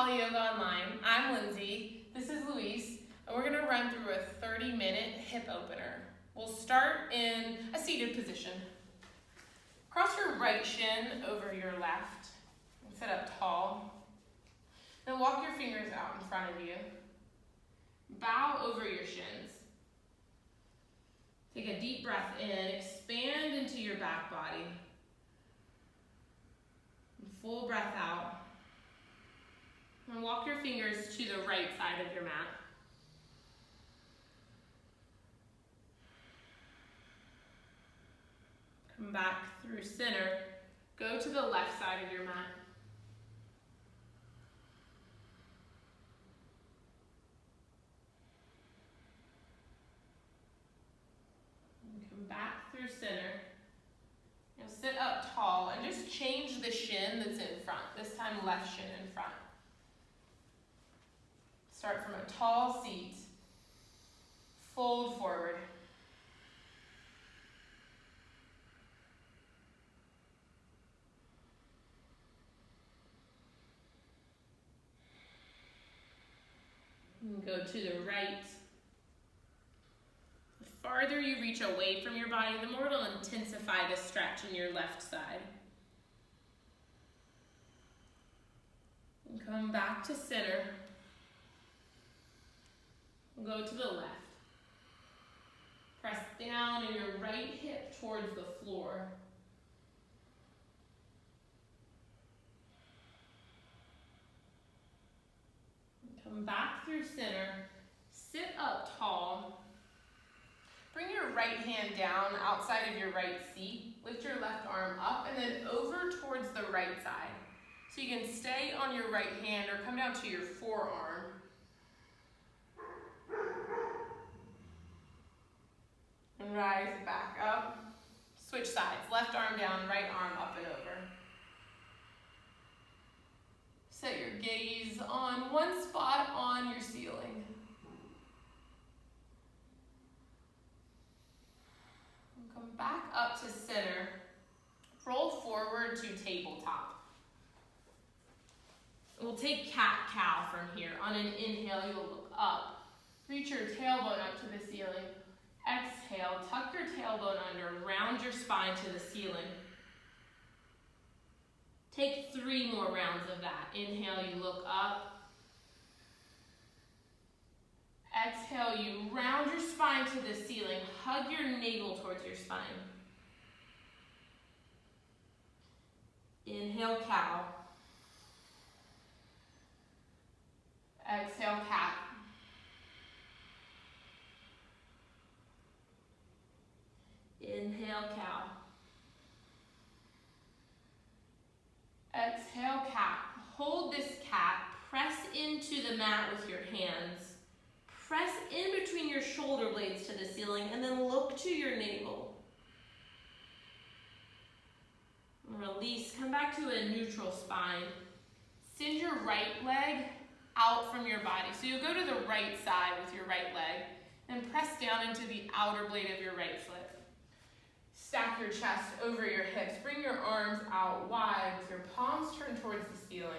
Holly Yoga Online. I'm Lindsey. This is Luis, and we're going to run through a 30-minute hip opener. We'll start in a seated position. Cross your right shin over your left and sit up tall. Then walk your fingers out in front of you. Bow over your shins. Take a deep breath in, expand into your back body. And full breath out. And walk your fingers to the right side of your mat. Come back through center. Go to the left side of your mat. And come back through center. Now sit up tall and just change the shin that's in front. This time left shin in front. Start from a tall seat. Fold forward. And go to the right. The farther you reach away from your body, the more it'll intensify the stretch in your left side. And come back to center. Go to the left. Press down in your right hip towards the floor. Come back through center. Sit up tall. Bring your right hand down outside of your right seat. Lift your left arm up and then over towards the right side. So you can stay on your right hand or come down to your forearm. And rise back up. Switch sides. Left arm down, right arm up and over. Set your gaze on one spot on your ceiling. And come back up to center. Roll forward to tabletop. We'll take cat-cow from here. On an inhale, you'll look up. Reach your tailbone up to the ceiling. Exhale, tuck your tailbone under, round your spine to the ceiling. Take 3 more rounds of that. Inhale, you look up. Exhale, you round your spine to the ceiling. Hug your navel towards your spine. Inhale, cow. Exhale, cat. Inhale, cow. Exhale, cat. Hold this cat. Press into the mat with your hands. Press in between your shoulder blades to the ceiling and then look to your navel. Release. Come back to a neutral spine. Send your right leg out from your body. So you go to the right side with your right leg and press down into the outer blade of your right foot. Stack your chest over your hips. Bring your arms out wide with your palms turned towards the ceiling.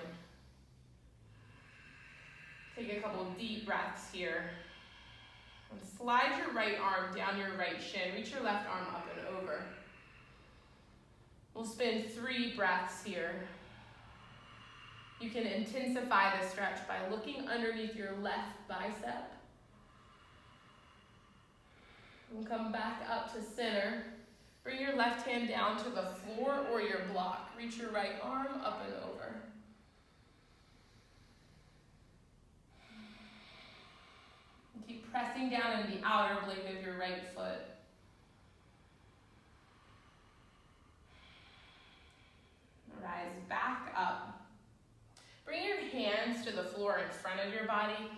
Take a couple deep breaths here. And slide your right arm down your right shin. Reach your left arm up and over. We'll spend 3 breaths here. You can intensify the stretch by looking underneath your left bicep. And come back up to center. Bring your left hand down to the floor or your block. Reach your right arm up and over. And keep pressing down in the outer blade of your right foot. Rise back up. Bring your hands to the floor in front of your body.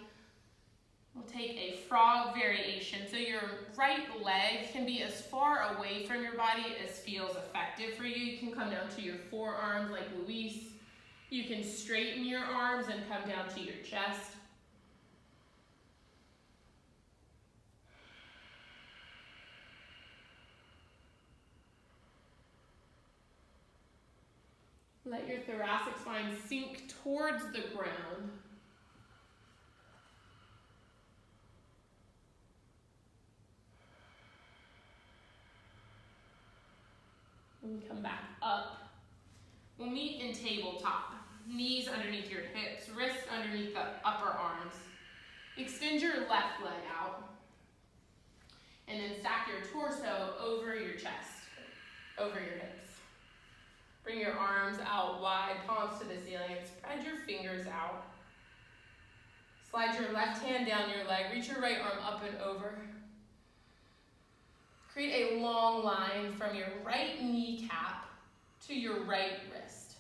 We'll take a frog variation. So your right leg can be as far away from your body as feels effective for you. You can come down to your forearms like Luis. You can straighten your arms and come down to your chest. Let your thoracic spine sink towards the ground. And come back up. We'll meet in tabletop. Knees underneath your hips, wrists underneath the upper arms. Extend your left leg out. And then stack your torso over your chest, over your hips. Bring your arms out wide, palms to the ceiling, and spread your fingers out. Slide your left hand down your leg, reach your right arm up and over. Create a long line from your right kneecap to your right wrist.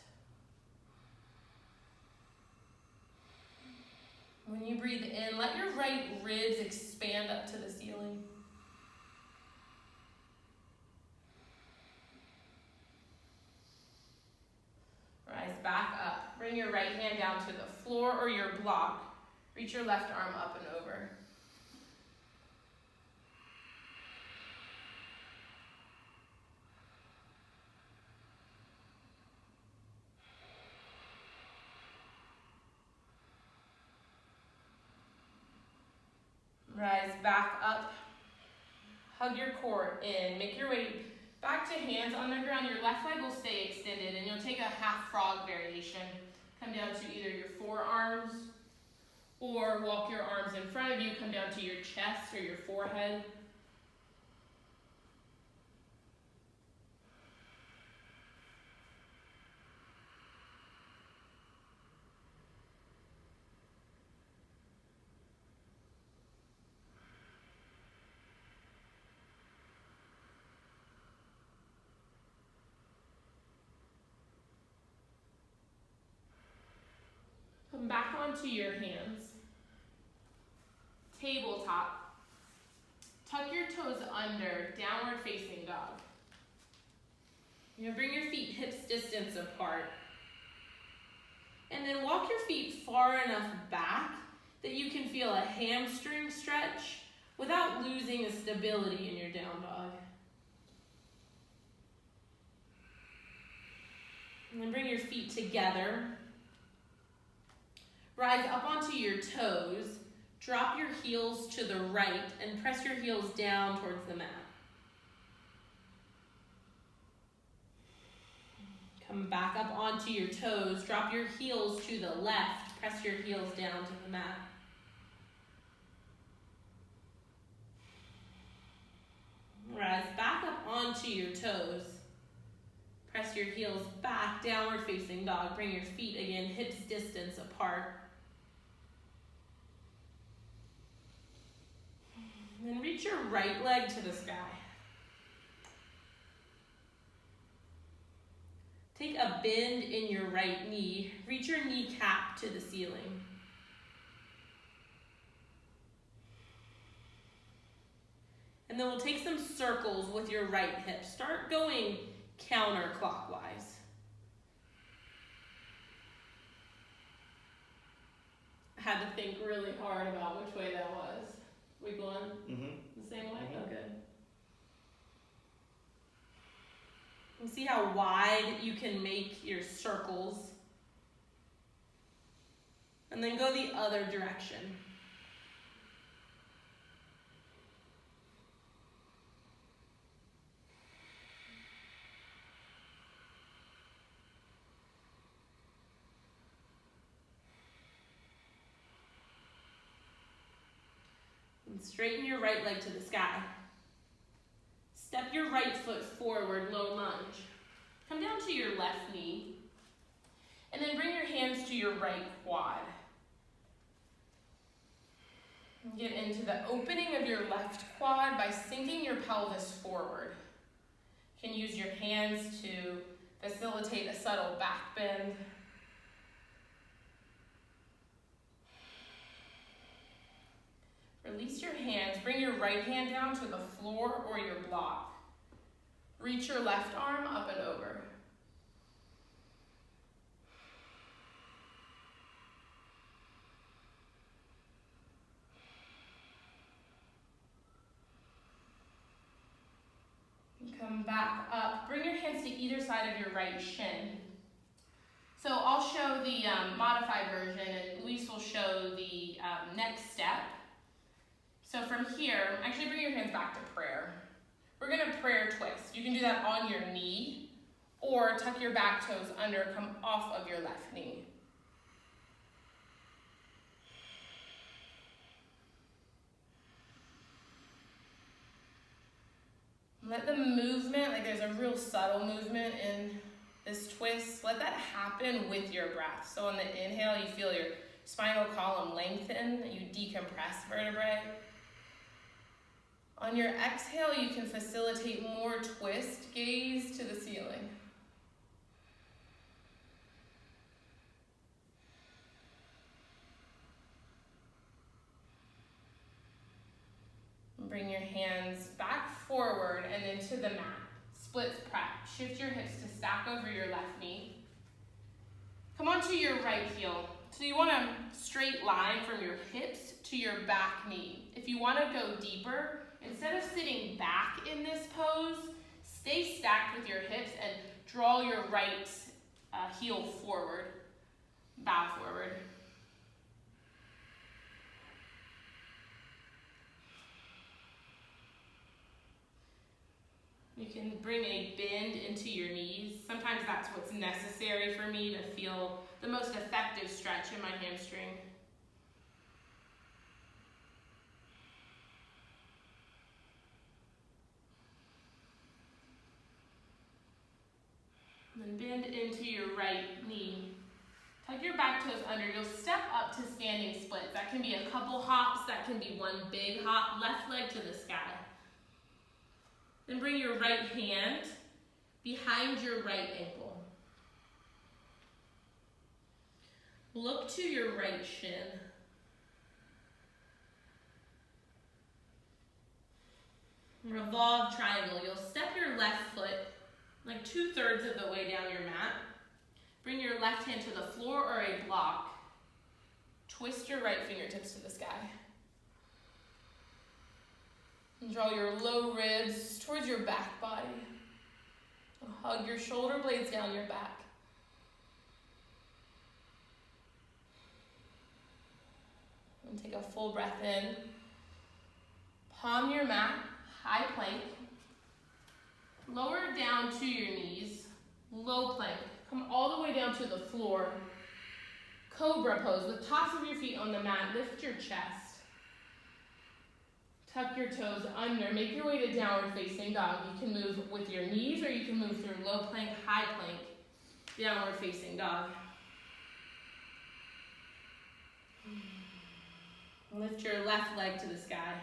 When you breathe in, let your right ribs expand up to the ceiling. Rise back up. Bring your right hand down to the floor or your block. Reach your left arm up and over. Rise back up. Hug your core in. Make your way back to hands on the ground. Your left leg will stay extended, and you'll take a half frog variation. Come down to either your forearms, or walk your arms in front of you. Come down to your chest or your forehead. Come back onto your hands. Tabletop. Tuck your toes under, downward facing dog. You're gonna bring your feet hips distance apart. And then walk your feet far enough back that you can feel a hamstring stretch without losing the stability in your down dog. And then bring your feet together. Rise up onto your toes, drop your heels to the right, and press your heels down towards the mat. Come back up onto your toes, drop your heels to the left, press your heels down to the mat. Rise back up onto your toes. Press your heels back, downward facing dog. Bring your feet again, hips distance apart. Then reach your right leg to the sky. Take a bend in your right knee. Reach your kneecap to the ceiling. And then we'll take some circles with your right hip. Start going counterclockwise. I had to think really hard about which way that was. We going the same way? Oh, good. You see how wide you can make your circles. And then go the other direction. And straighten your right leg to the sky. Step your right foot forward, low lunge. Come down to your left knee. And then bring your hands to your right quad. Get into the opening of your left quad by sinking your pelvis forward. You can use your hands to facilitate a subtle back bend. Release your hands. Bring your right hand down to the floor or your block. Reach your left arm up and over. Come back up. Bring your hands to either side of your right shin. So I'll show the modified version, and Luis will show the next step. So from here, actually bring your hands back to prayer. We're gonna prayer twist. You can do that on your knee, or tuck your back toes under, come off of your left knee. Let the movement, like there's a real subtle movement in this twist, let that happen with your breath. So on the inhale, you feel your spinal column lengthen, you decompress vertebrae. On your exhale, you can facilitate more twist, gaze to the ceiling. Bring your hands back forward and into the mat. Splits prep. Shift your hips to stack over your left knee. Come onto your right heel. So you want a straight line from your hips to your back knee. If you want to go deeper, instead of sitting back in this pose, stay stacked with your hips and draw your right heel forward. Bow forward. You can bring a bend into your knees. Sometimes that's what's necessary for me to feel the most effective stretch in my hamstring. And then bend into your right knee. Tuck your back toes under. You'll step up to standing splits. That can be a couple hops. That can be one big hop. Left leg to the sky. Then bring your right hand behind your right ankle. Look to your right shin. Revolve triangle. You'll step your left foot like 2/3 of the way down your mat. Bring your left hand to the floor or a block. Twist your right fingertips to the sky. And draw your low ribs towards your back body. Hug your shoulder blades down your back. And take a full breath in. Palm your mat, high plank. Lower down to your knees, low plank. Come all the way down to the floor. Cobra pose with tops of your feet on the mat. Lift your chest. Tuck your toes under. Make your way to downward facing dog. You can move with your knees or you can move through low plank, high plank, downward facing dog. Lift your left leg to the sky.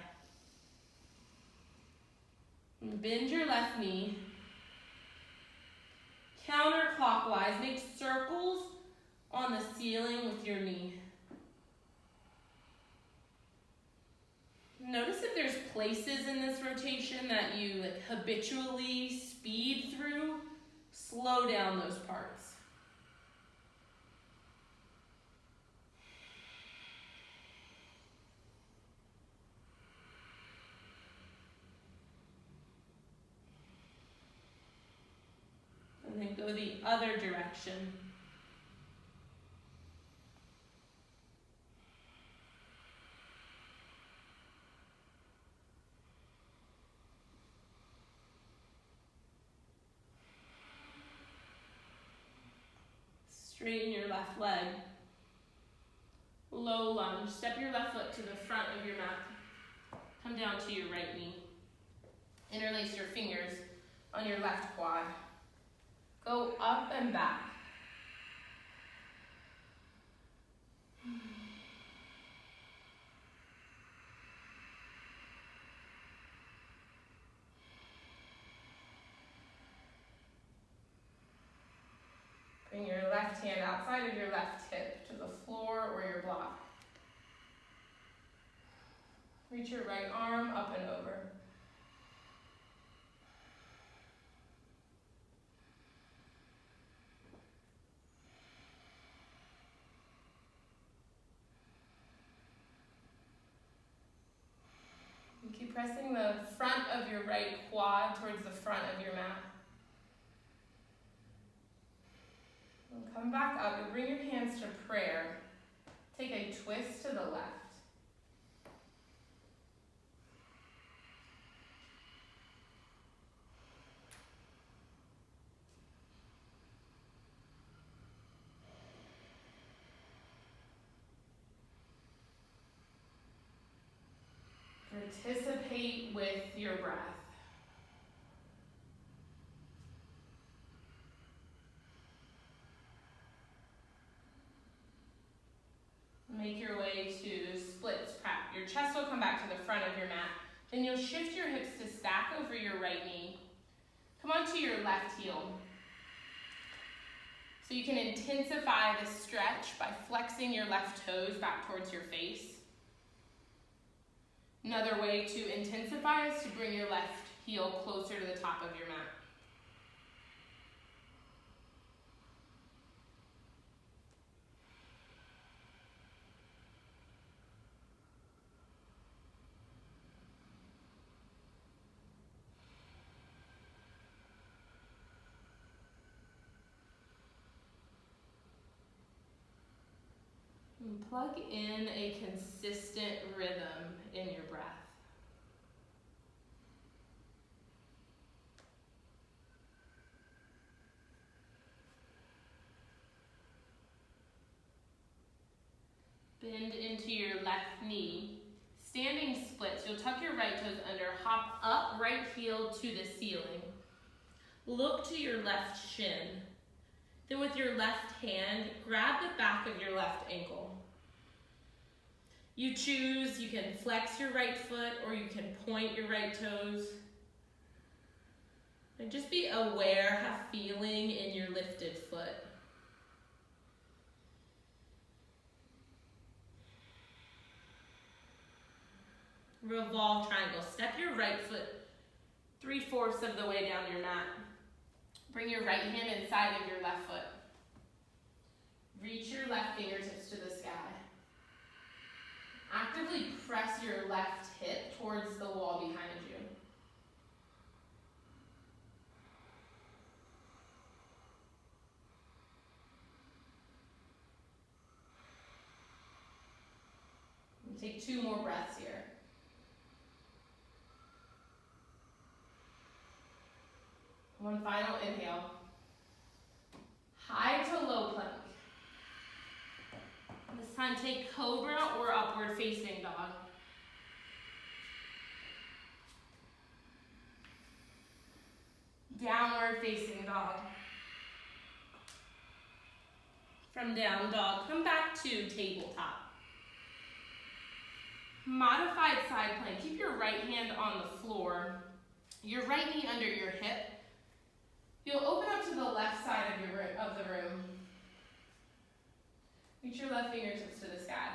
Bend your left knee. Counterclockwise, make circles on the ceiling with your knee. Notice if there's places in this rotation that you habitually speed through, slow down those parts. And then go the other direction. Straighten your left leg. Low lunge. Step your left foot to the front of your mat. Come down to your right knee. Interlace your fingers on your left quad. Go up and back. Bring your left hand outside of your left hip to the floor or your block. Reach your right arm up and over. And keep pressing the front of your right quad towards the front of your mat. Come back up and bring your hands to prayer. Take a twist to the left. Participate with your breath. Make your way to splits prep. Your chest will come back to the front of your mat. Then you'll shift your hips to stack over your right knee. Come onto your left heel. So you can intensify the stretch by flexing your left toes back towards your face. Another way to intensify is to bring your left heel closer to the top of your mat. And plug in a consistent rhythm in your breath. Bend into your left knee. Standing splits, you'll tuck your right toes under, hop up right heel to the ceiling. Look to your left shin. Then with your left hand, grab the back of your left ankle. You choose, you can flex your right foot or you can point your right toes. And just be aware, have feeling in your lifted foot. Revolve triangle. Step your right foot 3/4 of the way down your mat. Bring your right hand inside of your left foot. Reach your left fingertips to the sky. Actively press your left hip towards the wall behind you. And take 2 more breaths here. One final inhale. High to low plank. This time take cobra or upward facing dog. Downward facing dog. From down dog, come back to tabletop. Modified side plank. Keep your right hand on the floor. Your right knee under your hip. You'll open up to the left side of the room. Reach your left fingertips to the sky.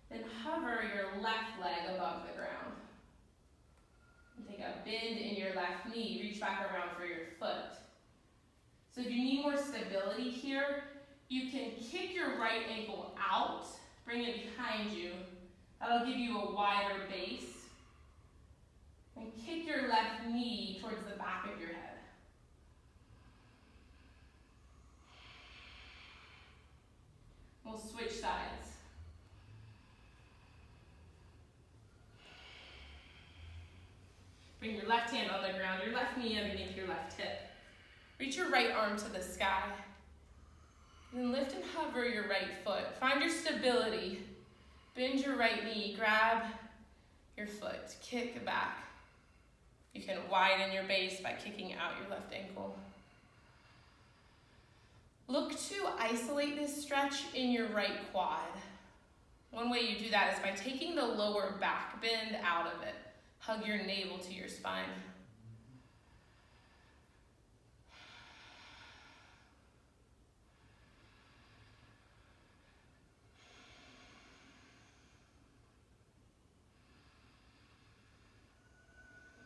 Then hover your left leg above the ground. And take a bend in your left knee. Reach back around for your foot. So if you need more stability here, you can kick your right ankle out, bring it behind you. That'll give you a wider base. And kick your left knee towards the back of your head. We'll switch sides. Bring your left hand on the ground, your left knee underneath your left hip. Reach your right arm to the sky. Then lift and hover your right foot. Find your stability. Bend your right knee, grab your foot, kick back. You can widen your base by kicking out your left ankle. Look to isolate this stretch in your right quad. One way you do that is by taking the lower back bend out of it. Hug your navel to your spine.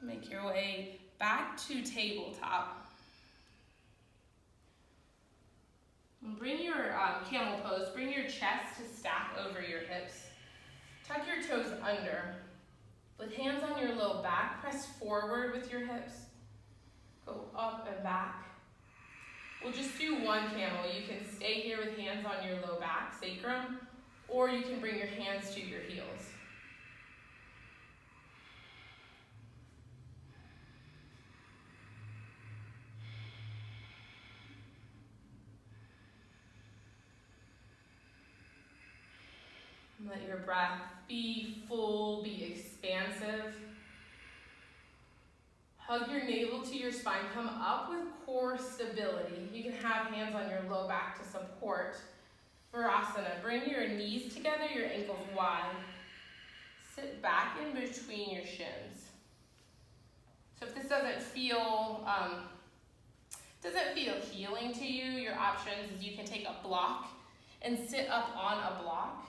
Make your way back to tabletop. And bring your camel pose, bring your chest to stack over your hips. Tuck your toes under. With hands on your low back, press forward with your hips. Go up and back. We'll just do one camel. You can stay here with hands on your low back, sacrum, or you can bring your hands to your heels. Let your breath be full, be expansive. Hug your navel to your spine. Come up with core stability. You can have hands on your low back to support Virasana. Bring your knees together, your ankles wide. Sit back in between your shins. So if this doesn't feel healing to you, your options is you can take a block and sit up on a block.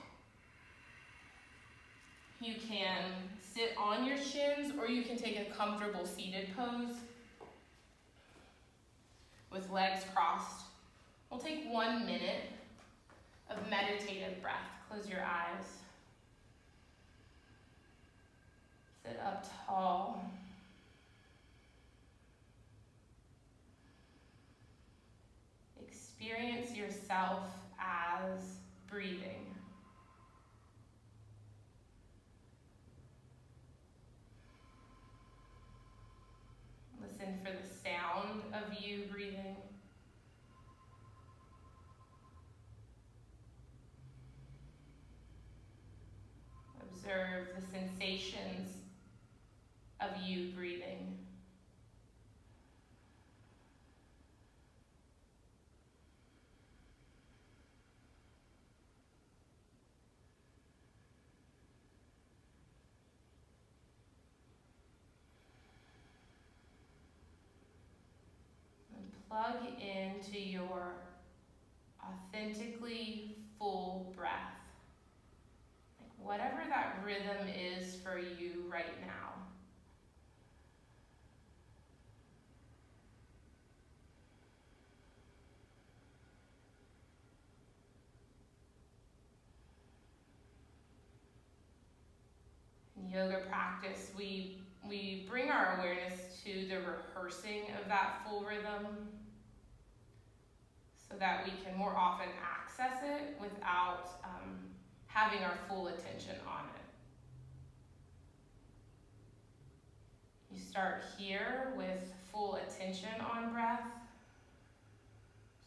You can sit on your shins, or you can take a comfortable seated pose with legs crossed. We'll take 1 minute of meditative breath. Close your eyes. Sit up tall. Experience yourself as breathing. Listen for the sound of you breathing. Observe the sensations of you breathing. Plug into your authentically full breath. Like whatever that rhythm is for you right now. In yoga practice, we bring our awareness to the rehearsing of that full rhythm so that we can more often access it without having our full attention on it. You start here with full attention on breath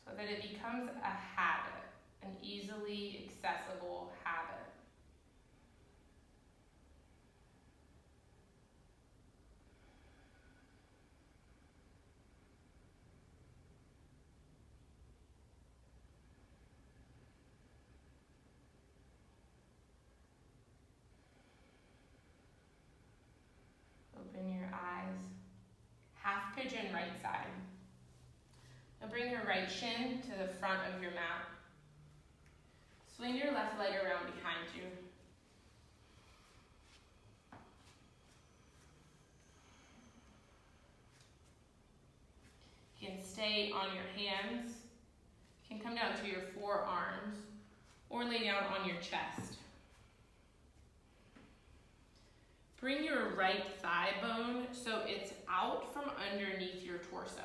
so that it becomes a habit, an easily accessible habit. Open your eyes. Half pigeon right side. Now bring your right shin to the front of your mat. Swing your left leg around behind you. You can stay on your hands. You can come down to your forearms or lay down on your chest. Bring your right thigh bone so it's out from underneath your torso.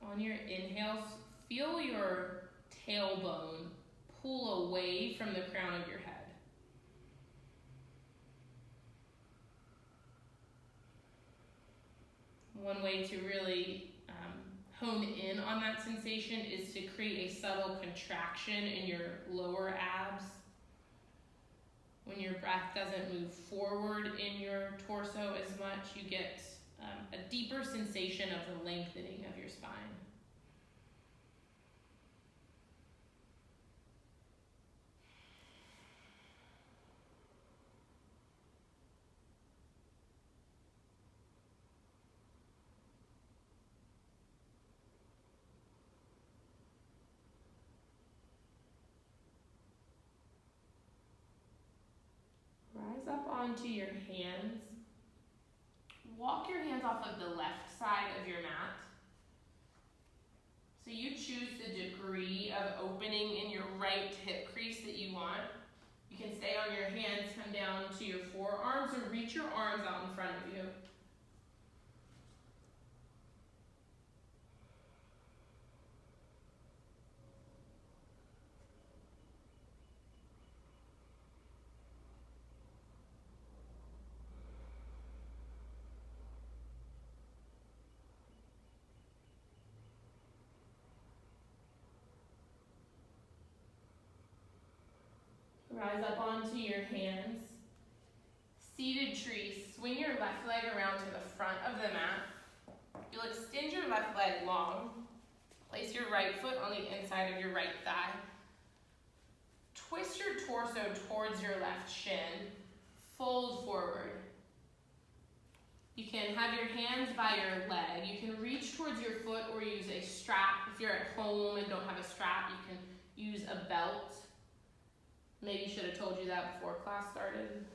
On your inhale, feel your tailbone pull away from the crown of your head. One way to really hone in on that sensation is to create a subtle contraction in your lower abs. When your breath doesn't move forward in your torso as much, you get a deeper sensation of the lengthening of your spine. Rise up onto your hands. Walk your hands off of the left side of your mat. So you choose the degree of opening in your right hip crease that you want. You can stay on your hands, come down to your forearms, or reach your arms out in front of you. Rise up onto your hands. Seated tree, swing your left leg around to the front of the mat. You'll extend your left leg long. Place your right foot on the inside of your right thigh. Twist your torso towards your left shin. Fold forward. You can have your hands by your leg. You can reach towards your foot or use a strap. If you're at home and don't have a strap, you can use a belt. Maybe should have told you that before class started.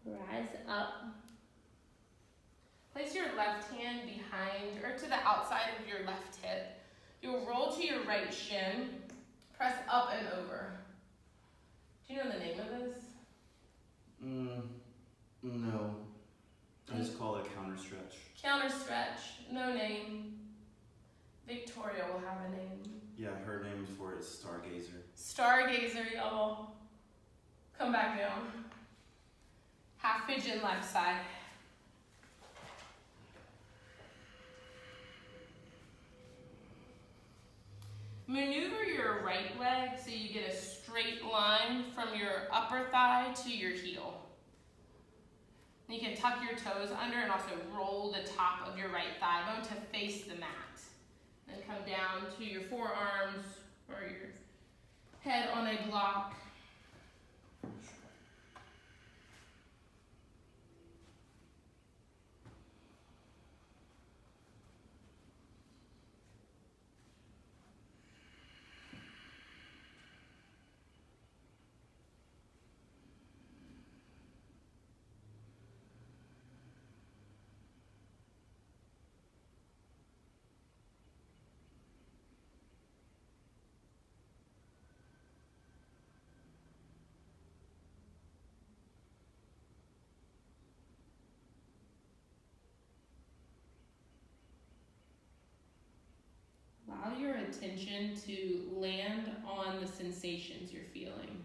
Rise up. Place your left hand behind or to the outside of your left hip. You'll roll to your right shin. Press up and over. Do you know the name of this? No. I just call it counter stretch. Counter stretch. No name. Victoria will have a name. Yeah, her name for it is Stargazer. Stargazer, y'all. Come back down. Half pigeon left side. Maneuver your right leg so you get a straight line from your upper thigh to your heel. And you can tuck your toes under and also roll the top of your right thigh bone to face the mat. Then come down to your forearms or your head on a block. Allow your attention to land on the sensations you're feeling.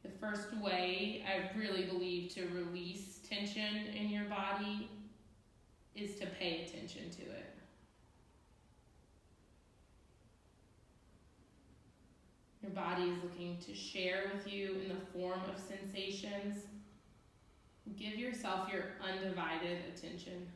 The first way I really believe to release tension in your body is to pay attention to it. Your body is looking to share with you in the form of sensations. Give yourself your undivided attention.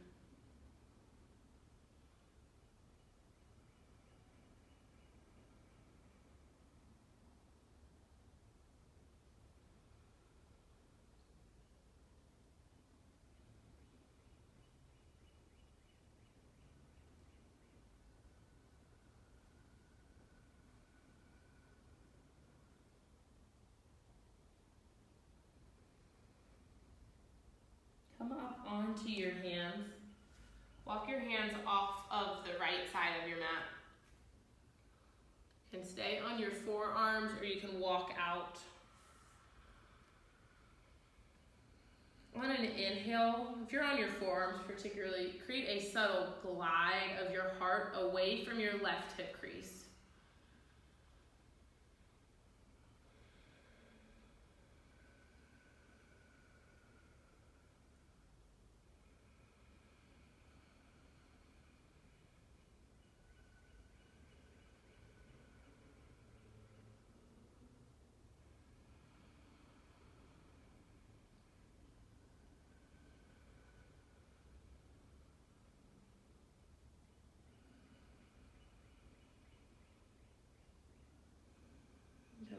Come up onto your hands. Walk your hands off of the right side of your mat. You can stay on your forearms or you can walk out. On an inhale, if you're on your forearms particularly, create a subtle glide of your heart away from your left hip crease.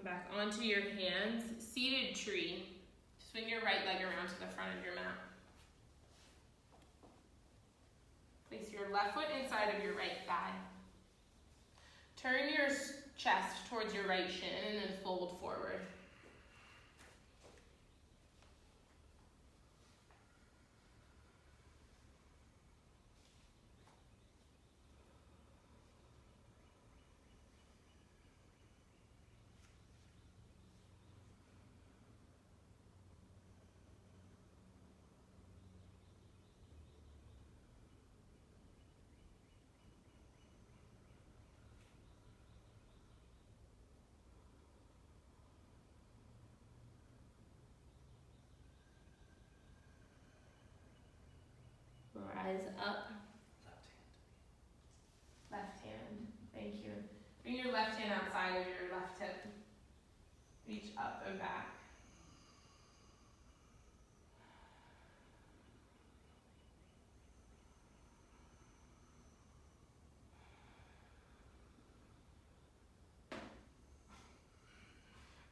back onto your hands, seated tree. Swing your right leg around to the front of your mat. Place your left foot inside of your right thigh. Turn your chest towards your right shin and then fold forward. Rise up. Left hand. Thank you. Bring your left hand outside of your left hip. Reach up and back.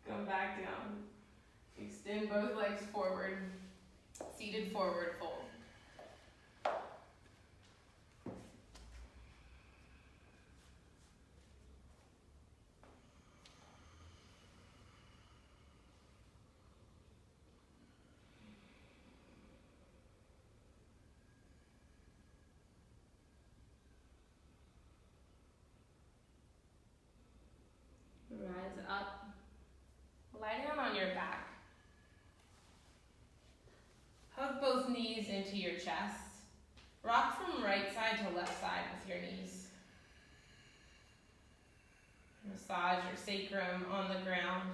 Come back down. Extend both legs forward. Seated forward fold. Rise up. Lie down on your back. Hug both knees into your chest. Rock from right side to left side with your knees. Massage your sacrum on the ground.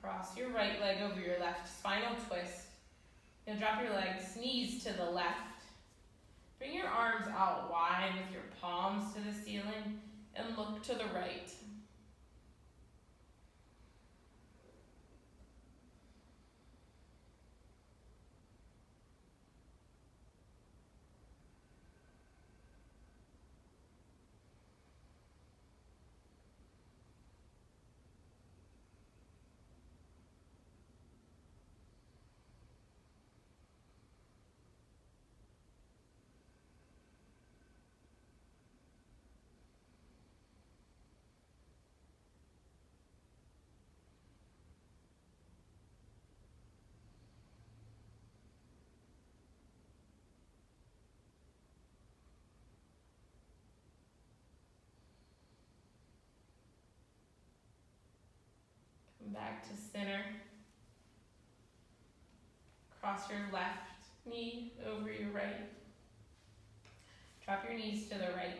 Cross your right leg over your left, spinal twist. You'll drop your legs, knees to the left. Bring your arms out wide with your palms to the ceiling and look to the right. Back to center. Cross your left knee over your right. Drop your knees to the right.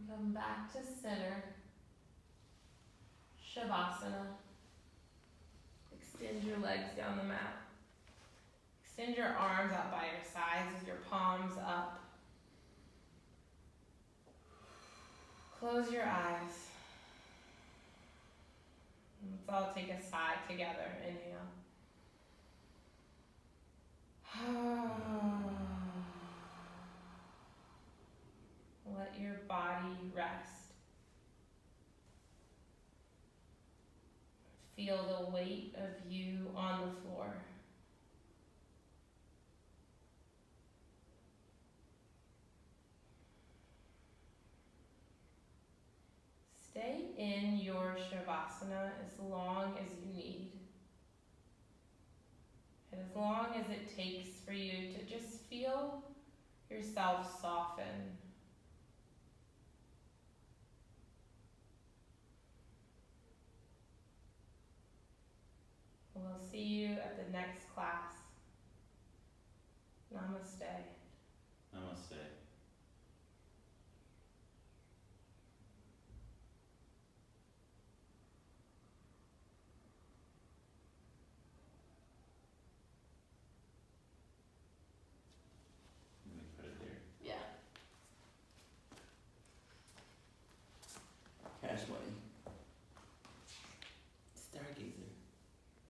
Come back to center. Shavasana. Extend your legs down the mat. Extend your arms out by your sides with your palms up. Close your eyes. Let's all take a sigh together. Inhale. Let your body rest. Feel the weight of you on the floor. Stay in your Shavasana as long as you need. as long as it takes for you to just feel yourself soften. We'll see you at the next class.